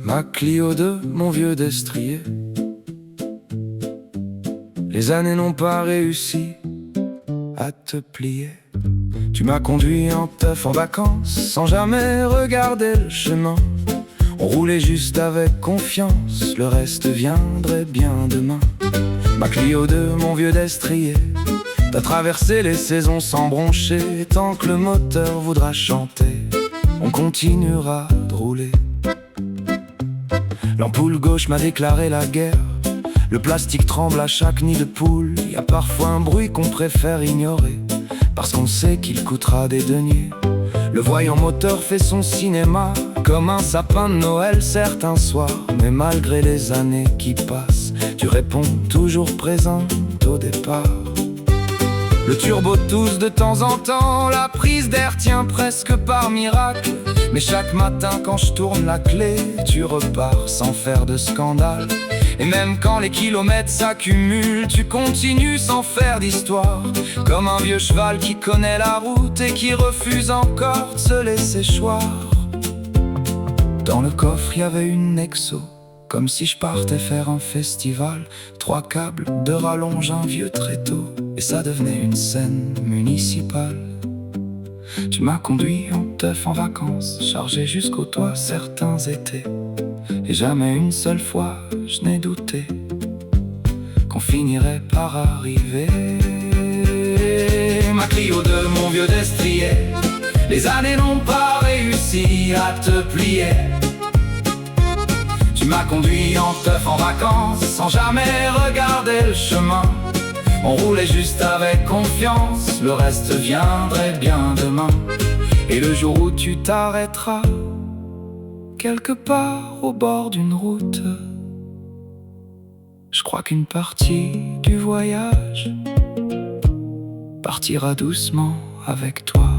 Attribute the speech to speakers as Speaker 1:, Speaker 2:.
Speaker 1: Ma Clio 2, mon vieux destrier. Les années n'ont pas réussi à te plier. Tu m'as conduit en teuf en vacances, sans jamais regarder le chemin. On roulait juste avec confiance, le reste viendrait bien demain. Ma Clio 2, mon vieux destrier, t'as traversé les saisons sans broncher. Tant que le moteur voudra chanter, on continuera de rouler. L'ampoule gauche m'a déclaré la guerre. Le plastique tremble à chaque nid de poule. Y a parfois un bruit qu'on préfère ignorer, parce qu'on sait qu'il coûtera des deniers. Le voyant moteur fait son cinéma, comme un sapin de Noël certains soirs. Mais malgré les années qui passent, tu réponds toujours présente au départ. Le turbo tousse de temps en temps, la prise d'air tient presque par miracle. Mais chaque matin quand je tourne la clé, tu repars sans faire de scandale. Et même quand les kilomètres s'accumulent, tu continues sans faire d'histoire. Comme un vieux cheval qui connaît la route et qui refuse encore de se laisser choir. Dans le coffre y avait une Nexo, comme si je partais faire un festival. 3 câbles, 2 rallonges, un vieux tréteau, et ça devenait une scène municipale. Tu m'as conduit en teuf en vacances, chargé jusqu'au toit certains étés. Et jamais une seule fois je n'ai douté qu'on finirait par arriver. Ma Clio 2, mon vieux destrier, les années n'ont pas réussi à te plier. Tu m'as conduit en teuf en vacances, sans jamais regarder le chemin. On roulait juste avec confiance, le reste viendrait bien demain. Et le jour où tu t'arrêteras, quelque part au bord d'une route, je crois qu'une partie du voyage partira doucement avec toi.